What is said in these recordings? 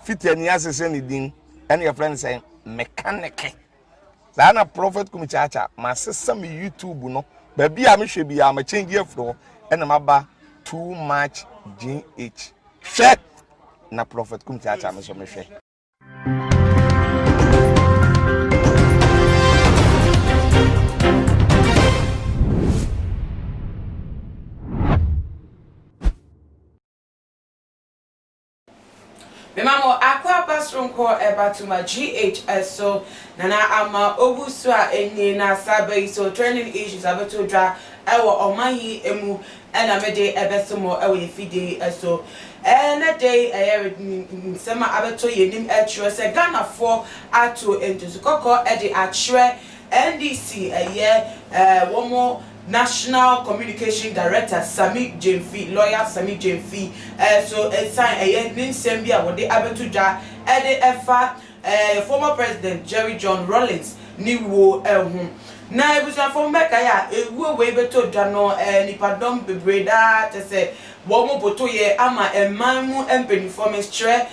fiti ni asese ni din and your friend say mechanic na prophet kumichacha ma sesa me YouTube no ba bia me hwe bia ma change afro and ma ba too much GH hwe na prophet kumichacha me so me hwe Memamo akwa pasron ko ebatuma 𝐃e𝒂th so nana ama obusu a enye na sabai so trending issues abeto dwa ewo omanyi emu ena mede ebesomo ewo yefide so na day nsema abeto yenim etro se Ghana for ato entusu kokko ede atwre NDC womo National Communication Director Sammy Gyamfi, lawyer Sammy Gyamfi. So sign ninsem bia wode abeto dwa ede efa former president Rawlings ni wo ehun na ebusa for meka ya ewu we beto dwa no nipadom bebreda te se wo mo boto ye ama eman mu empeniformance tre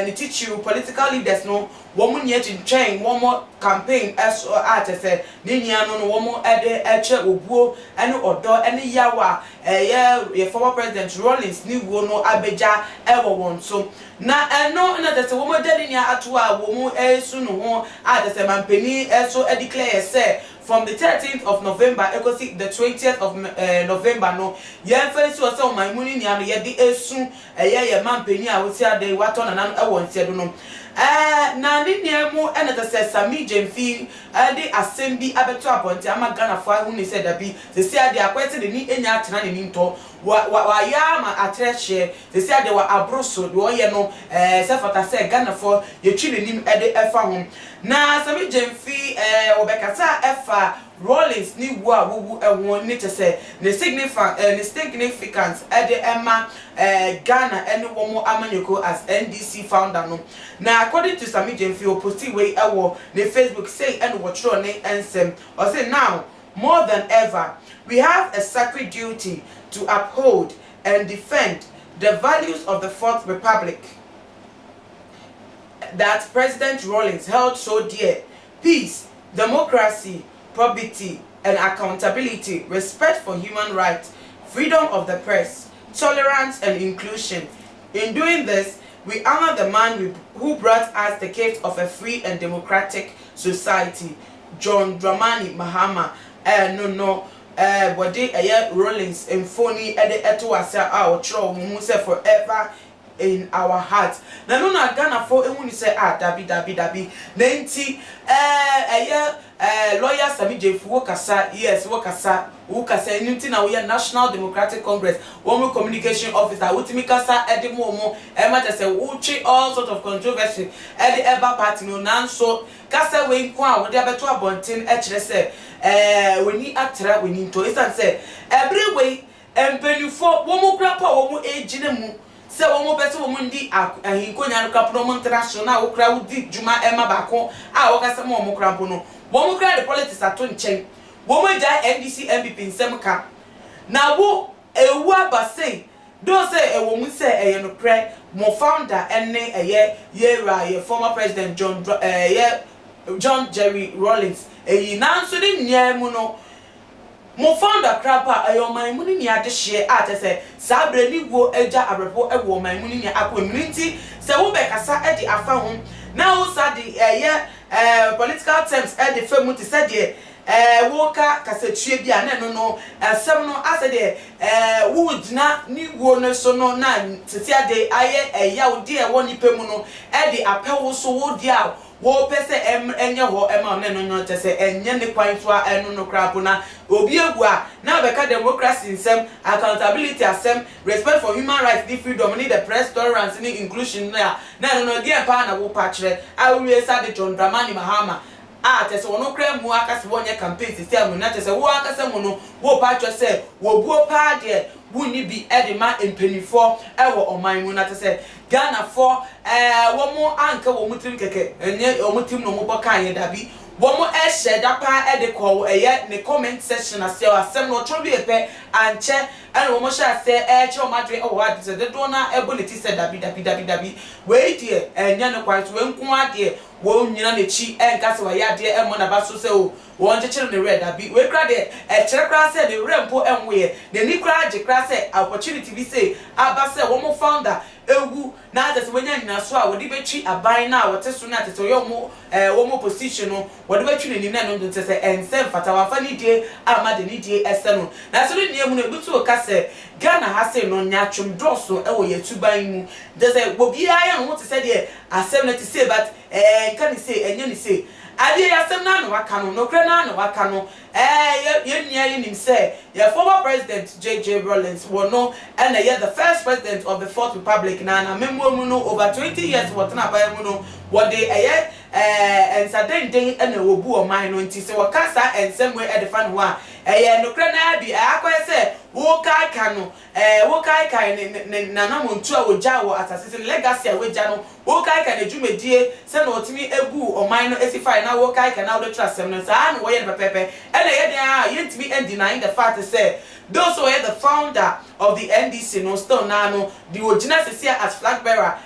ni teach you political leaders no wo mo nye chin wo mo campaign so atese ni nia no wo mo ede eche obuo ene odo ene yawa ye former president Rawlings ni wo no abeja ewo won so na eno na tese wo mo deli nia ato a wo mo esu no ho atese mampeni so declare say from the 13th of November the 20th of November no ye fancy o say my money nia no ye di esu ye mampeni a wo ti ade wato na na ewo ntie do no na ni niemu ena ta se Sammy Gyamfi ade assembly abeto abonte ama Ghana for hu ni se da bi se se ade akwete de ni enya atena ne nto wa ya ma atreche se se ade wa abroso de oye no se fata se Ghana for ye twi ne nim ade efa ho na Sammy Gyamfi obekata efa Rawlings ni wo awu ehwo ni te se ne significance ade ema Ghana ene wo mo amanyoko as NDC founder no na according to Sammy Gyamfi oposti way ewo ne Facebook say and what tro ne ensem or say now more than ever we have a sacred duty to uphold and defend the values of the Fourth Republic that President Rawlings held so dear: peace, democracy, probity and accountability, respect for human rights, freedom of the press, tolerance and inclusion. In doing this, we honor the man who brought us the gift of a free and democratic society, John Dramani Mahama. Body Rawlings and phony eto asa our tro mu say forever in our hearts. Na no na Ghana for ehuni say dabi nenti lawyer Sammy Gyamfi wokasa yes wokasa nenti na we National Democratic Congress woman communication officer wotimi kasa edemo ma say uchi all sort of controversy ede eba party no nanso kasa we nko a wode abeto abonten kire say weni atra weni nto isan say every way empenifo womo krapa womo ejine mu se womo bese womo ndi ahinkonya no kapo no international wo kra wudi juma ema bako a wo kasa mo womo krampo no womo kra the politics ato nchen womo ja NDC MVP nsemka na wo ewu abase do say ewomu say no pre mo founder ene ye former president John Jerry Rawlings nanso de nyaamu no mo founder krapa ayoman mu ni ade hye atese sabre ni go eja abrepo ewo man mu ni akwamrinti se wo be kasa edi afa ho na wo sa de political terms edi famu ti se de wo ka kasa tue bia na no asem no ase de wo gina ni go no so no na tete ade aye ya wo de wo ni pemu no edi apewo so wo dia wo pese enye ho ema no tese enye ne kwanso a no krapo na obi egu a na beka democracy nsem, accountability asem, respect for human rights, the freedom, the press, tolerance, the inclusion na no dey pa na wo pa kire a we sa de John Dramani Mahama tese wono kra mu akase wonye campaign system na tese wo akase mu no wo pa kire se wo buo pa de wuni bi edema empenifo ewo oman mu na tese Ghana for wo mo anka wo mutim keke enye wo mutim no mo boka anye dabi Womo share that part the call the comment section as your assembly trouble and check and womo shall say your madre or what the donor ability said that wait here and yana quite when quite dear won't you know the cheek and gas away dear and one about so one to children the red that be we cried a check grass said the rampo and we the new crowd the grass opportunity we say Abasa womo founder ewu na that's when you na so a we be chi aban na what so na to your womo position no we be chi ni na no to say ensem fata wa fa ni die ama de ni die ese no na so ni emu no ebutu o ka say Ghana ha say no nya twom drosso e wo ye tuban mu de say obi aye no to say de asem na to say but can you say enye ni say ade asem na no waka no kre na no waka no ye nya ye nim say your former president Rawlings wo no and the first president of the Fourth Republic na memmo mu no over 20 years what na ba mu no what they and certain day and a wobu or mine no nti se wakasa ensem we e de fa no a no kre na bi akwa say wo kai kanu wo kai kai na na montu a wogya wo asase legacy a wogya no wo kai kai na dwumedie se na otimi ebu o mine no esify na wo kai kai na wo de trasem no sa na wo ye pepepe and ye dey yentimi and denying the fact say those who are the founder of the NDC no still now no the original as flag bearer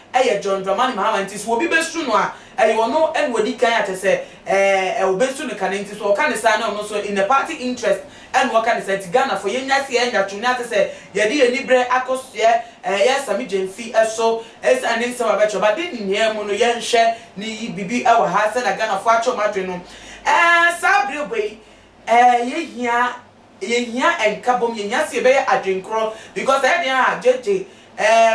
John Dramani Mahama ntis wo bi besu no a you no and wodi kan ate say wo besu no kan ntis wo kan say na no so in the party interest and what can say Ghana for yenya se enya twuna ate say ye de ani bre akosue yes Sammy Gyamfi so es anin se ba but din nie mu no ye nhwe ni bibi e wo ha se na Ghana for acho madwe no sabre boy ye hia enkabom ye nya se be adwenkro because e dey jeje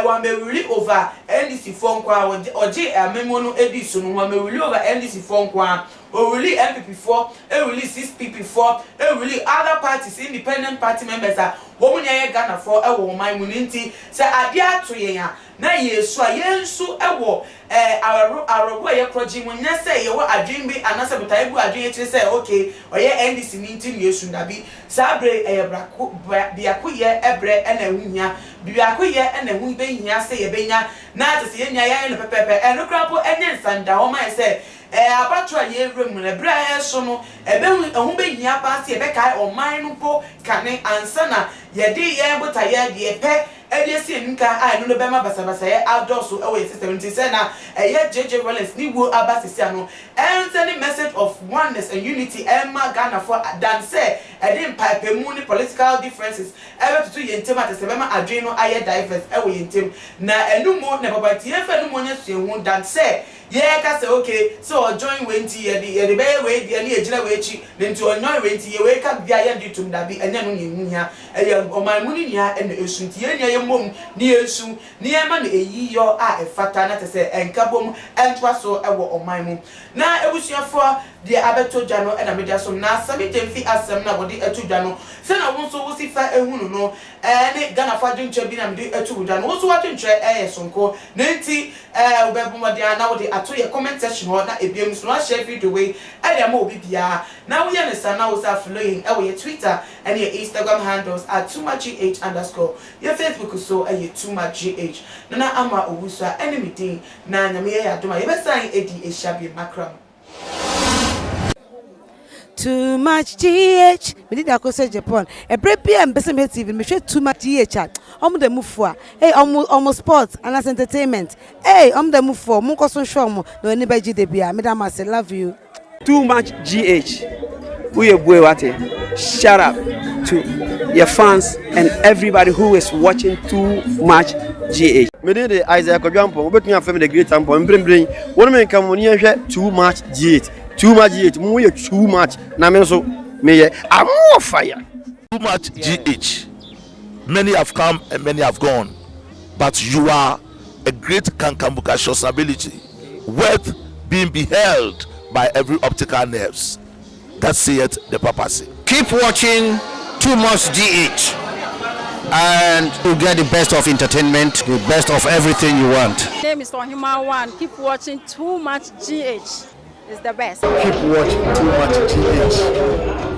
one may really over NDC phone kwa oje amemo no edisu no one may really over NDC phone kwa or really MPP4 really 6PP4 really other parties independent party members are woman ya Ghana for e wo man mu nti se ade ato ye ya na yesu a yensu e wo arrobo ye kroji mu nya se ye wo adwen bi anase butai bu adwen ye say okay oye NDC ni nti yesu ndabi sabre e brako biako ye ebre e na hunya biako ye e na hu be hia se ye benya na ate se ye nya ye no pepepe e no krapo enye nsanda ho ma se abatwa ye remu na bra so no ebe hu be hia pa se ebe kai o man no po kane ansana ye de ye bota ye de pe ede se nka ai no be ma basabasa ye outdoor so e system nti se na ye Rawlings ni wo abasisi ano and send message of oneness and unity Emma Ghana for dan say ede pipe mu ni political differences ebe tutu ye ntem ate se be ma adwen no aye diverse e wo ye ntem na enu mo na baba tie fa enu mo nya suehu dan say ye ka say okay so join wenti ye de be we de na ejina we chi nti onyo wenti ye we ka bia ye de tum da bi enya no ye nhia e o man mu ni nya e na esu nti ye nya ye mom ni esu ni e ma na eyi yo a efata na te say enkabom entwa so e wo o man mu na ebusuafo de abeto dwa no e na media so na Sammy Gyamfi asem na body etu dwa no se na won so wo sifa ehunu no ne Ghana fa dwunche bi na me etu dwa no wo so watwunche sonko na nti obebu mo dia na wo de ato ye comment section ho na ebiem so na share video we e dem obi bia na wo ye ne sa na wo sa following e wo ye Twitter and your Instagram handles at ℂandour your Facebook so ℂgh na ama owusu a enemy din na nyame ye adoma ye besan edi ehyabe makram too much GH. Me did ℂandour Japan. A prepare and best TV. Me share too much GH. The move for. Hey, almost sports and as entertainment. Hey, the move for. Munko so show mo. No anybody debia. Madam I say love you. Too much GH. We boy wate. Shout out to your fans and everybody who is watching Too Much GH. Me did the Isaac Gyamfi. We between family the great tempo. Bring. One man come on here. Too much GH. Too much GH, more too much. Na me so me I'm more fire. Too much GH. Many have come and many have gone, but you are a great kankambuka ability, worth being beheld by every optical nerves. That saith the papacy. Keep watching Too Much GH, and you get the best of entertainment, the best of everything you want. My name is ℂandour. Keep watching Too Much GH. It's the best. Keep watching Too Much GH.